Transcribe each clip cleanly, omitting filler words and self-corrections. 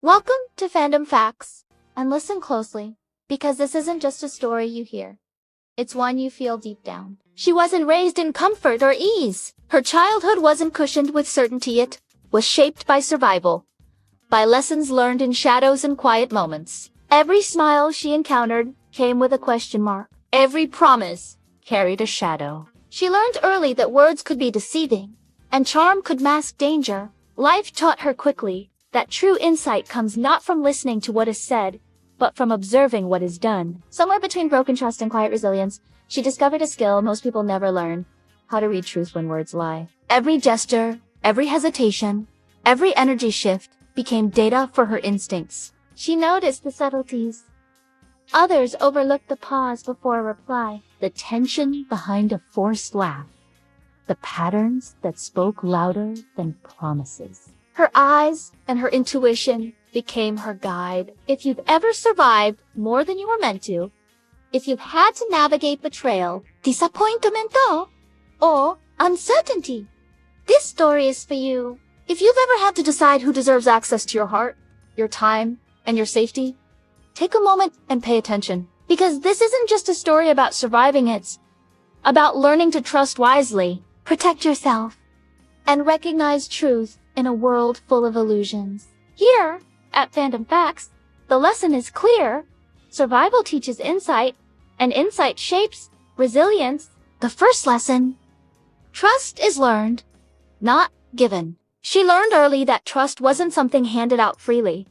Welcome to Fandom Facts, and listen closely, because this isn't just a story you hear. It's one you feel deep down. She wasn't raised in comfort or ease. Her childhood wasn't cushioned with certainty. It was shaped by survival, by lessons learned in shadows and quiet moments. Every smile she encountered came with a question mark. Every promise carried a shadow. She learned early that words could be deceiving, and charm could mask danger. Life taught her quickly that true insight comes not from listening to what is said, but from observing what is done. Somewhere between broken trust and quiet resilience, she discovered a skill most people never learn: how to read truth when words lie. Every gesture, every hesitation, every energy shift became data for her instincts. She noticed the subtleties. Others overlooked the pause before a reply, the tension behind a forced laugh, the patterns that spoke louder than promises. Her eyes and her intuition became her guide. If you've ever survived more than you were meant to, if you've had to navigate betrayal, disappointment, or uncertainty, this story is for you. If you've ever had to decide who deserves access to your heart, your time, and your safety, take a moment and pay attention. Because this isn't just a story about surviving, it's about learning to trust wisely, protect yourself, and recognize truth in a world full of illusions. Here, at Fandom Facts, the lesson is clear. Survival teaches insight, and insight shapes resilience. The first lesson: trust is learned, not given. She learned early that trust wasn't something handed out freely.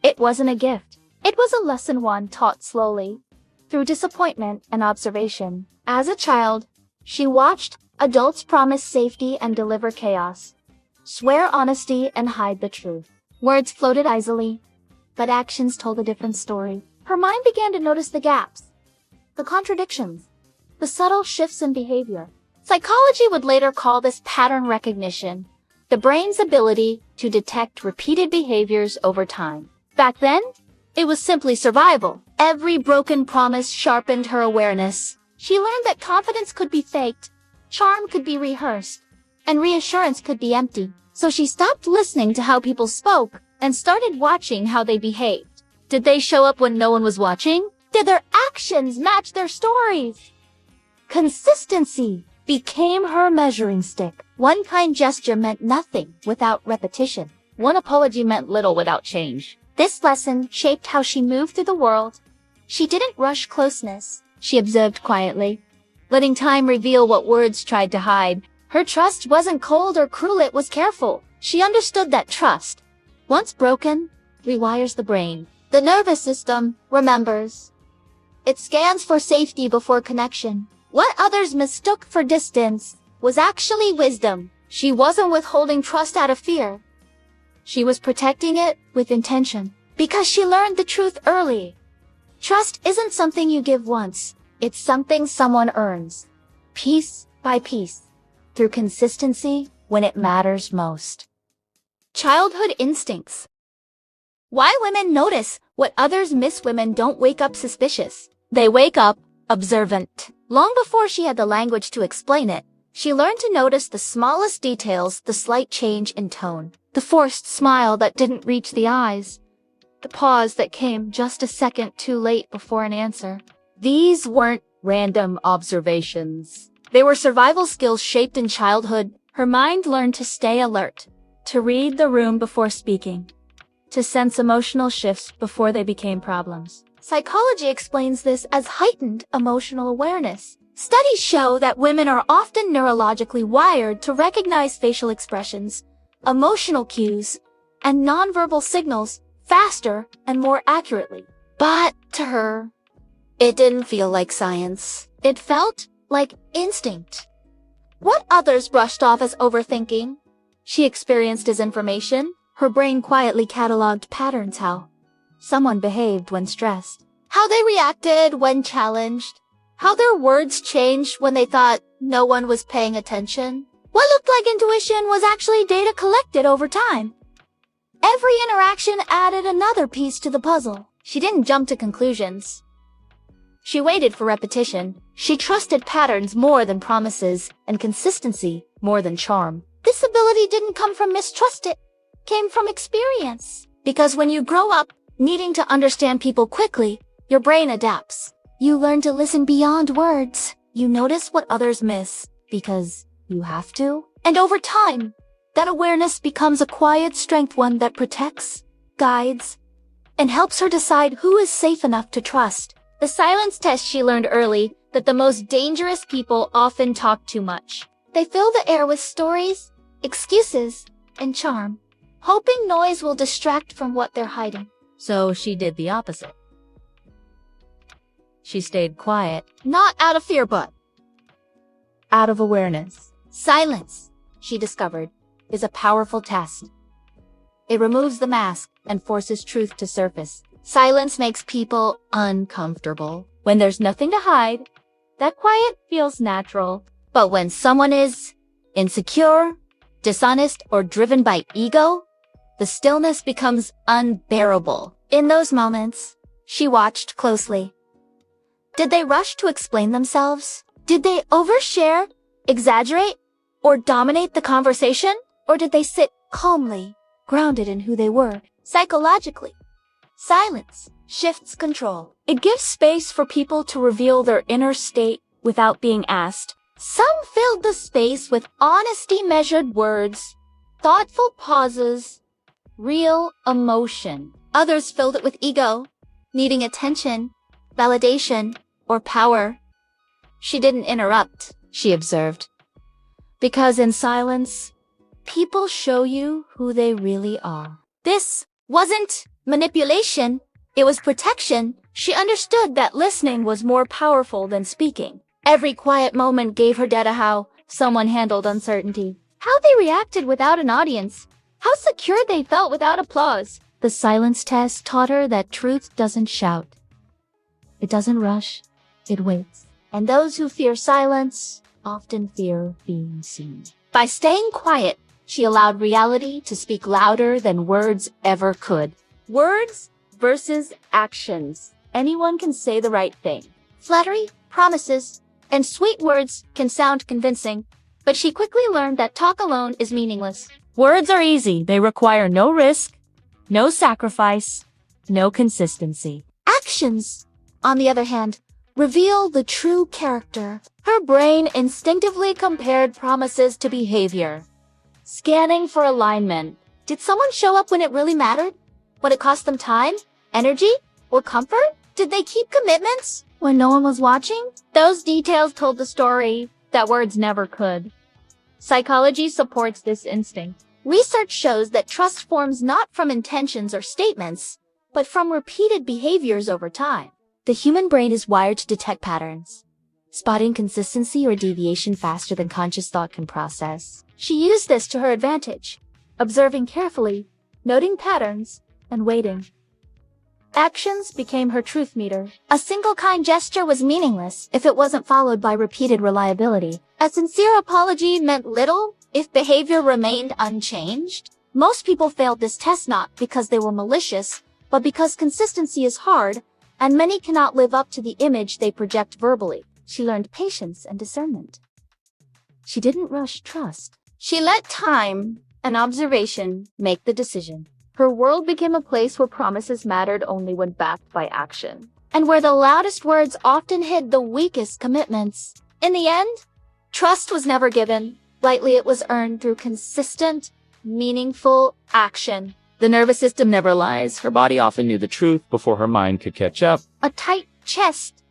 It wasn't a gift. It was a lesson one taught slowly, through disappointment and observation. As a child, she watched adults promise safety and deliver chaos, swear honesty and hide the truth. Words floated easily, but actions told a different story. Her mind began to notice the gaps, the contradictions, the subtle shifts in behavior. Psychology would later call this pattern recognition, the brain's ability to detect repeated behaviors over time. Back then, it was simply survival. Every broken promise sharpened her awareness. She learned that confidence could be faked, charm could be rehearsed, and reassurance could be empty. So she stopped listening to how people spoke and started watching how they behaved. Did they show up when no one was watching? Did their actions match their stories? Consistency became her measuring stick. One kind gesture meant nothing without repetition. One apology meant little without change. This lesson shaped how she moved through the world. She didn't rush closeness. She observed quietly, letting time reveal what words tried to hide. Her trust wasn't cold or cruel, it was careful. She understood that trust, once broken, rewires the brain. The nervous system remembers. It scans for safety before connection. What others mistook for distance was actually wisdom. She wasn't withholding trust out of fear. She was protecting it with intention, because she learned the truth early. Trust isn't something you give once. It's something someone earns, piece by piece, through consistency when it matters most. Childhood instincts. Why women notice what others miss. Women don't wake up suspicious. They wake up observant. Long before she had the language to explain it, she learned to notice the smallest details, the slight change in tone, the forced smile that didn't reach the eyes, the pause that came just a second too late before an answer. These weren't random observations. They were survival skills shaped in childhood. Her mind learned to stay alert, to read the room before speaking, to sense emotional shifts before they became problems. Psychology explains this as heightened emotional awareness. Studies show that women are often neurologically wired to recognize facial expressions, emotional cues, and nonverbal signals faster and more accurately. But to her, it didn't feel like science. It felt like instinct. What others brushed off as overthinking, she experienced as information. Her brain quietly cataloged patterns: how someone behaved when stressed, how they reacted when challenged, how their words changed when they thought no one was paying attention. What looked like intuition was actually data collected over time. Every interaction added another piece to the puzzle. She didn't jump to conclusions. She waited for repetition. She trusted patterns more than promises, and consistency more than charm. This ability didn't come from mistrust, it came from experience. Because when you grow up, needing to understand people quickly, your brain adapts. You learn to listen beyond words. You notice what others miss, because you have to. And over time, that awareness becomes a quiet strength, one that protects, guides, and helps her decide who is safe enough to trust. The silence test she learned early that the most dangerous people often talk too much. They fill the air with stories, excuses, and charm, hoping noise will distract from what they're hiding. So she did the opposite. She stayed quiet, Not out of fear, but out of awareness. silence, she discovered, is a powerful test. It removes the mask and forces truth to surface. Silence makes people uncomfortable. When there's nothing to hide, that quiet feels natural. But when someone is insecure, dishonest, or driven by ego, the stillness becomes unbearable. In those moments, she watched closely. Did they rush to explain themselves? Did they overshare, exaggerate, or dominate the conversation? Or did they sit calmly, grounded in who they were? Psychologically, silence shifts control. It gives space for people to reveal their inner state without being asked. Some filled the space with honesty, measured words, thoughtful pauses, real emotion. Others filled it with ego, needing attention, validation, or power. She didn't interrupt, she observed. Because in silence, people show you who they really are. This wasn't manipulation, it was protection. She understood that listening was more powerful than speaking. Every quiet moment gave her data how someone handled uncertainty, how they reacted without an audience, how secure they felt without applause. The silence test taught her that truth doesn't shout. It doesn't rush, it waits. And those who fear silence often fear being seen. By staying quiet, she allowed reality to speak louder than words ever could. Words versus actions. Anyone can say the right thing. Flattery, promises, and sweet words can sound convincing, but she quickly learned that talk alone is meaningless. Words are easy. They require no risk, no sacrifice, no consistency. Actions, on the other hand, reveal the true character. Her brain instinctively compared promises to behavior, scanning for alignment. Did someone show up when it really mattered? Would it cost them time, energy, or comfort? Did they keep commitments when no one was watching? Those details told the story that words never could. Psychology supports this instinct. Research shows that trust forms not from intentions or statements, but from repeated behaviors over time. The human brain is wired to detect patterns, spotting consistency or deviation faster than conscious thought can process. She used this to her advantage, observing carefully, noting patterns, and waiting. Actions became her truth meter. A single kind gesture was meaningless if it wasn't followed by repeated reliability. A sincere apology meant little if behavior remained unchanged. Most people failed this test not because they were malicious, but because consistency is hard, and many cannot live up to the image they project verbally. She learned patience and discernment. She didn't rush trust. She let time and observation make the decision. Her world became a place where promises mattered only when backed by action, and where the loudest words often hid the weakest commitments. In the end, trust was never given. Lightly, it was earned through consistent, meaningful action. The nervous system never lies. Her body often knew the truth before her mind could catch up. A tight chest,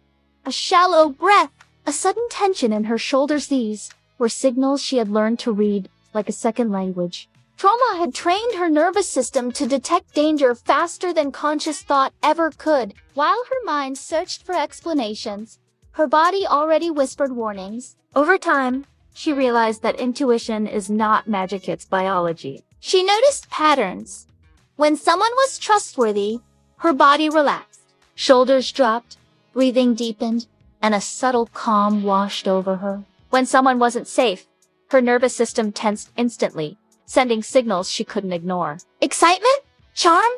a shallow breath, a sudden tension in her shoulders. These were signals she had learned to read like a second language. Trauma had trained her nervous system to detect danger faster than conscious thought ever could. While her mind searched for explanations, her body already whispered warnings. Over time, she realized that intuition is not magic, it's biology. She noticed patterns. When someone was trustworthy, her body relaxed. Shoulders dropped, breathing deepened, and a subtle calm washed over her. When someone wasn't safe, her nervous system tensed instantly, sending signals she couldn't ignore. Excitement, charm,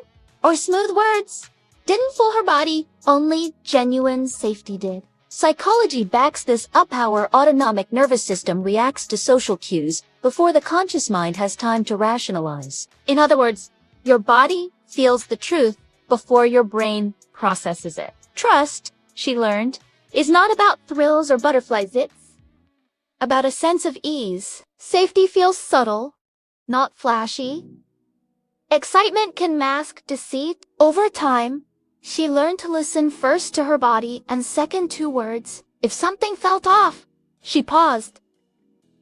or smooth words didn't fool her body, only genuine safety did. Psychology backs this up. Our autonomic nervous system reacts to social cues before the conscious mind has time to rationalize. In other words, your body feels the truth before your brain processes it. Trust, she learned, is not about thrills or butterflies. It's about a sense of ease. Safety feels subtle, not flashy. Excitement can mask deceit. Over time, she learned to listen first to her body and second to words. If something felt off, she paused.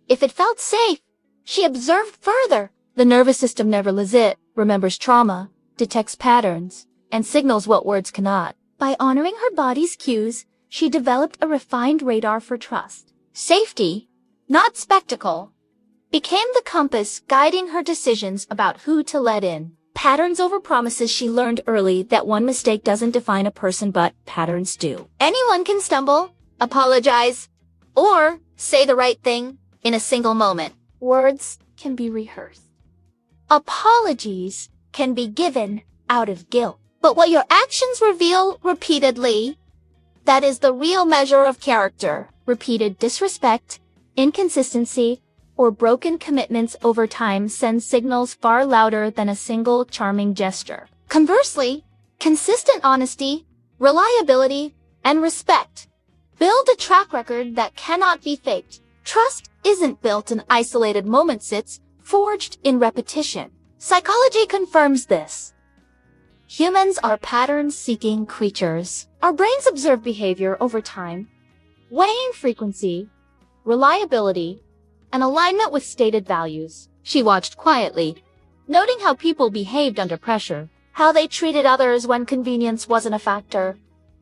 If it felt safe, she observed further. The nervous system never lives it, remembers trauma, detects patterns, and signals what words cannot. By honoring her body's cues, she developed a refined radar for trust. Safety, not spectacle, became the compass guiding her decisions about who to let in. Patterns over promises. She learned early that one mistake doesn't define a person, but patterns do. Anyone can stumble, apologize, or say the right thing in a single moment. Words can be rehearsed. Apologies can be given out of guilt. But what your actions reveal repeatedly, that is the real measure of character. Repeated disrespect, inconsistency, or broken commitments over time send signals far louder than a single charming gesture. Conversely, consistent honesty, reliability, and respect build a track record that cannot be faked. Trust isn't built in isolated moments, it's forged in repetition. Psychology confirms this. Humans are pattern-seeking creatures. Our brains observe behavior over time, weighing frequency, reliability, and alignment with stated values. She watched quietly, noting how people behaved under pressure, how they treated others when convenience wasn't a factor,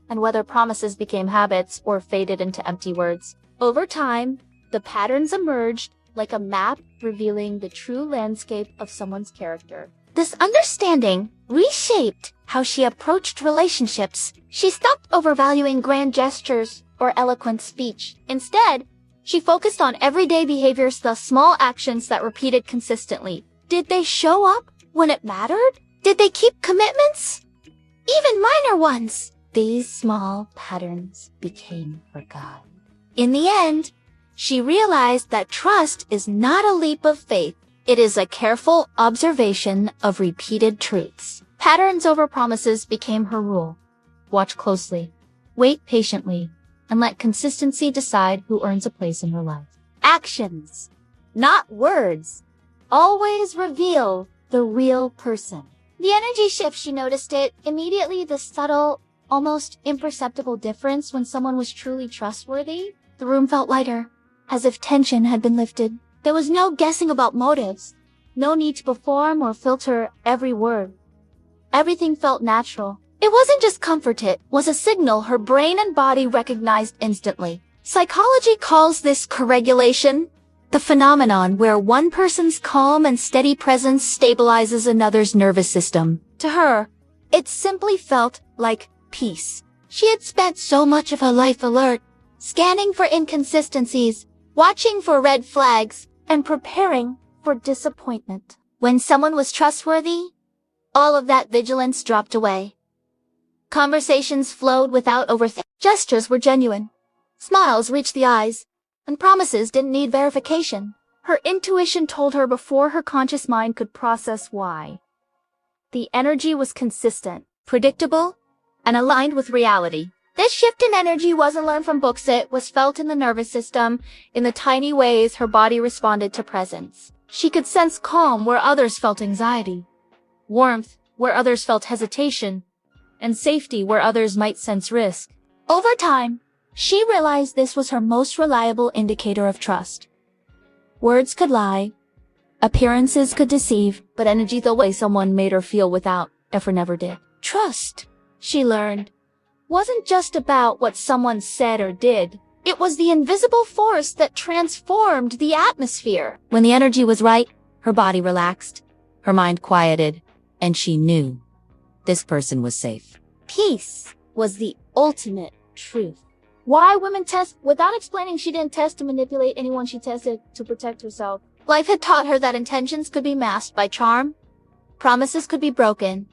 and whether promises became habits or faded into empty words. Over time, the patterns emerged like a map revealing the true landscape of someone's character. This understanding reshaped how she approached relationships. She stopped overvaluing grand gestures or eloquent speech. Instead, she focused on everyday behaviors, the small actions that repeated consistently. Did they show up when it mattered? Did they keep commitments? Even minor ones. These small patterns became her guide. In the end, she realized that trust is not a leap of faith. It is a careful observation of repeated truths. Patterns over promises became her rule. Watch closely, wait patiently, and let consistency decide who earns a place in her life. Actions, not words, always reveal the real person. The energy shift, she noticed it immediately, the subtle, almost imperceptible difference when someone was truly trustworthy. The room felt lighter, as if tension had been lifted. There was no guessing about motives, no need to perform or filter every word. Everything felt natural. It wasn't just comfort, it was a signal her brain and body recognized instantly. Psychology calls this co-regulation, the phenomenon where one person's calm and steady presence stabilizes another's nervous system. To her, it simply felt like peace. She had spent so much of her life alert, scanning for inconsistencies, watching for red flags, and preparing for disappointment. When someone was trustworthy, all of that vigilance dropped away. Conversations flowed without overthinking. Gestures were genuine. Smiles reached the eyes, and promises didn't need verification. Her intuition told her before her conscious mind could process why. The energy was consistent, predictable, and aligned with reality. This shift in energy wasn't learned from books, it was felt in the nervous system, in the tiny ways her body responded to presence. She could sense calm where others felt anxiety, warmth where others felt hesitation, and safety where others might sense risk. Over time, she realized this was her most reliable indicator of trust. Words could lie, appearances could deceive, but energy, the way someone made her feel without effort, never did. Trust, she learned, wasn't just about what someone said or did. It was the invisible force that transformed the atmosphere. When the energy was right, her body relaxed, her mind quieted, and she knew this person was safe. Peace was the ultimate truth. Why women test? Without explaining, she didn't test to manipulate anyone, she tested to protect herself. Life had taught her that intentions could be masked by charm, promises could be broken,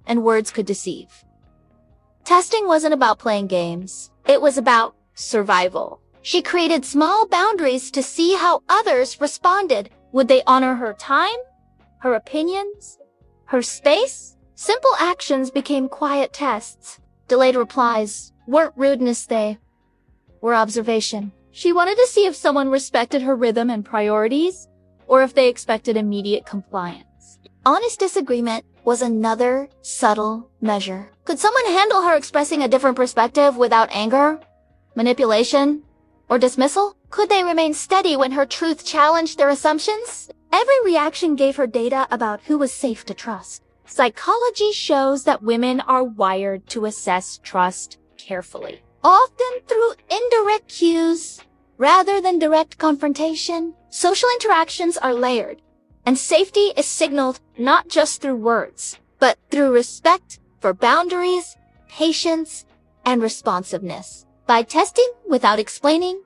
and words could deceive. Testing wasn't about playing games. It was about survival. She created small boundaries to see how others responded. Would they honor her time, her opinions, her space? Simple actions became quiet tests. Delayed replies weren't rudeness, they were observation. She wanted to see if someone respected her rhythm and priorities, or if they expected immediate compliance. Honest disagreement was another subtle measure. Could someone handle her expressing a different perspective without anger, manipulation, or dismissal? Could they remain steady when her truth challenged their assumptions? Every reaction gave her data about who was safe to trust. Psychology shows that women are wired to assess trust carefully. Often through indirect cues, rather than direct confrontation. Social interactions are layered, and safety is signaled not just through words, but through respect for boundaries, patience, and responsiveness. By testing without explaining,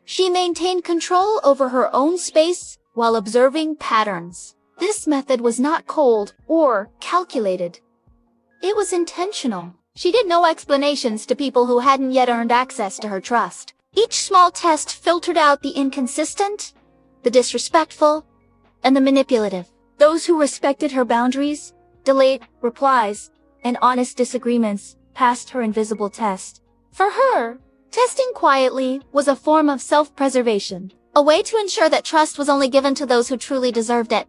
she maintained control over her own space while observing patterns. This method was not cold or calculated. It was intentional. She did no explanations to people who hadn't yet earned access to her trust. Each small test filtered out the inconsistent, the disrespectful, and the manipulative. Those who respected her boundaries, delayed replies, and honest disagreements passed her invisible test. For her, testing quietly was a form of self-preservation, a way to ensure that trust was only given to those who truly deserved it.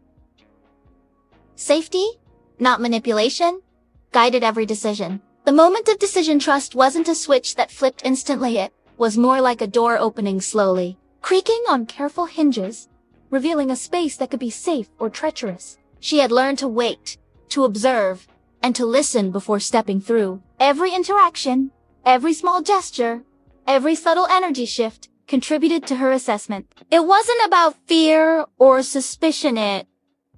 Safety, not manipulation, guided every decision. The moment of decision trust wasn't a switch that flipped instantly, it was more like a door opening slowly, creaking on careful hinges, revealing a space that could be safe or treacherous. She had learned to wait, to observe, and to listen before stepping through. Every interaction, every small gesture, every subtle energy shift contributed to her assessment. It wasn't about fear or suspicion, it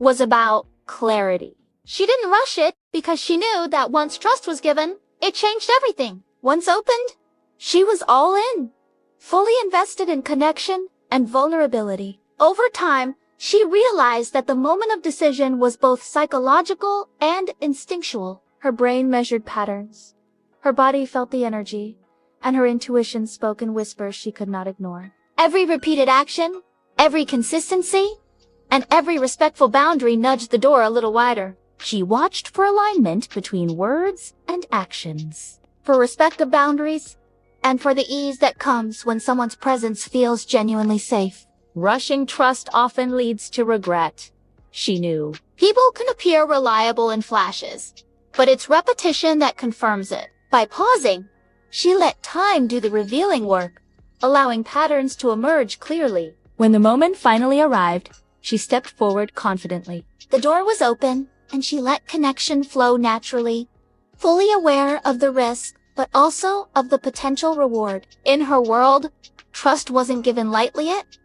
was about clarity. She didn't rush it because she knew that once trust was given, it changed everything. Once opened, she was all in, fully invested in connection and vulnerability. Over time, she realized that the moment of decision was both psychological and instinctual. Her brain measured patterns, her body felt the energy, and her intuition spoke in whispers she could not ignore. Every repeated action, every consistency, and every respectful boundary nudged the door a little wider. She watched for alignment between words and actions. For respect of boundaries, and for the ease that comes when someone's presence feels genuinely safe. Rushing trust often leads to regret, she knew. People can appear reliable in flashes, but it's repetition that confirms it. By pausing, she let time do the revealing work, allowing patterns to emerge clearly. When the moment finally arrived, she stepped forward confidently. The door was open, and she let connection flow naturally, fully aware of the risk, but also of the potential reward. In her world, trust wasn't given lightly, it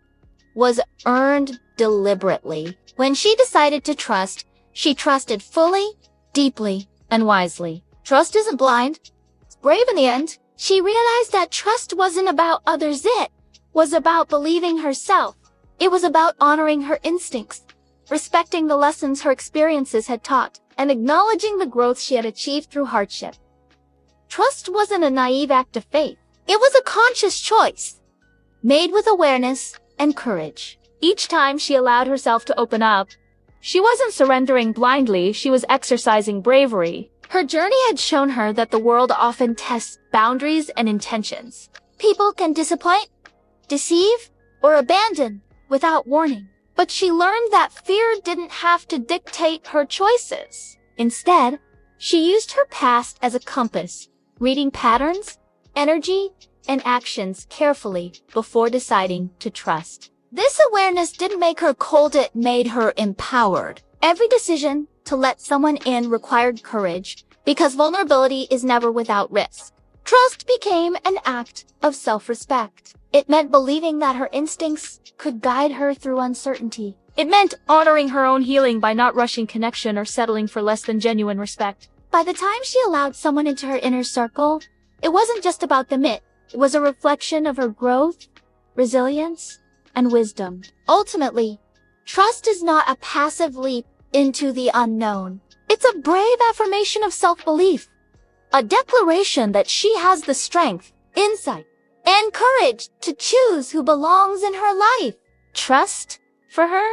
was earned deliberately. When she decided to trust, she trusted fully, deeply, and wisely. Trust isn't blind. It's brave in the end. She realized that trust wasn't about others, it was about believing herself. It was about honoring her instincts, respecting the lessons her experiences had taught, and acknowledging the growth she had achieved through hardship. Trust wasn't a naive act of faith. It was a conscious choice, made with awareness and courage. Each time she allowed herself to open up, she wasn't surrendering blindly, she was exercising bravery. Her journey had shown her that the world often tests boundaries and intentions. People can disappoint, deceive, or abandon without warning. But she learned that fear didn't have to dictate her choices. Instead, she used her past as a compass, reading patterns, energy, and actions carefully before deciding to trust. This awareness didn't make her cold, it made her empowered. Every decision to let someone in required courage, because vulnerability is never without risk. Trust became an act of self-respect. It meant believing that her instincts could guide her through uncertainty. It meant honoring her own healing by not rushing connection or settling for less than genuine respect. By the time she allowed someone into her inner circle, it wasn't just about them, it was a reflection of her growth, resilience, and wisdom. Ultimately, trust is not a passive leap into the unknown. It's a brave affirmation of self-belief, a declaration that she has the strength, insight, and courage to choose who belongs in her life. Trust, for her,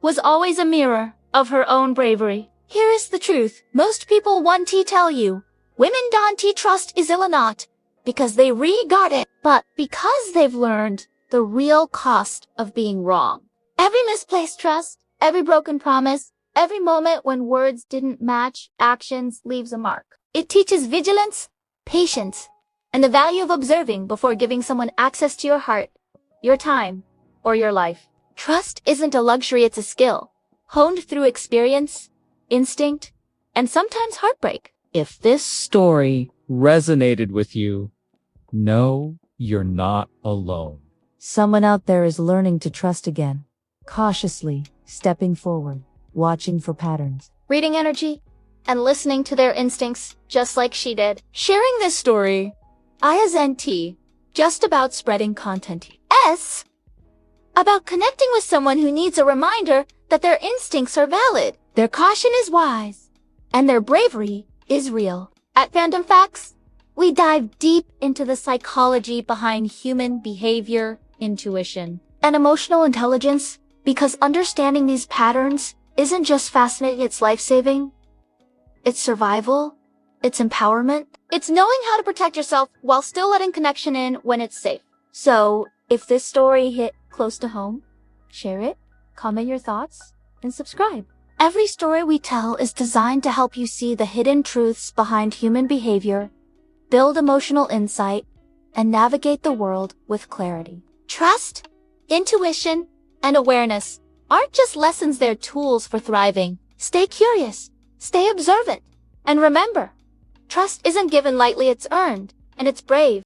was always a mirror of her own bravery. Here is the truth. Most people want to tell you, women don't trust is ill or not, because they regard it, but because they've learned the real cost of being wrong. Every misplaced trust, every broken promise, every moment when words didn't match actions leaves a mark. It teaches vigilance, patience, and the value of observing before giving someone access to your heart, your time, or your life. Trust isn't a luxury, it's a skill, honed through experience, instinct, and sometimes heartbreak. If this story resonated with you, know you're not alone. Someone out there is learning to trust again, cautiously, stepping forward, watching for patterns. Reading energy and listening to their instincts just like she did. Sharing this story, ISNT, just about spreading content. S, about connecting with someone who needs a reminder that their instincts are valid, their caution is wise, and their bravery is real. At Fandom Facts, we dive deep into the psychology behind human behavior, intuition, and emotional intelligence, because understanding these patterns isn't just fascinating, it's life-saving. It's survival. It's empowerment. It's knowing how to protect yourself while still letting connection in when it's safe. So, if this story hit close to home, share it, comment your thoughts, and subscribe. Every story we tell is designed to help you see the hidden truths behind human behavior, build emotional insight, and navigate the world with clarity. Trust, intuition, and awareness aren't just lessons, they're tools for thriving. Stay curious, stay observant, and remember, trust isn't given lightly, it's earned, and it's brave.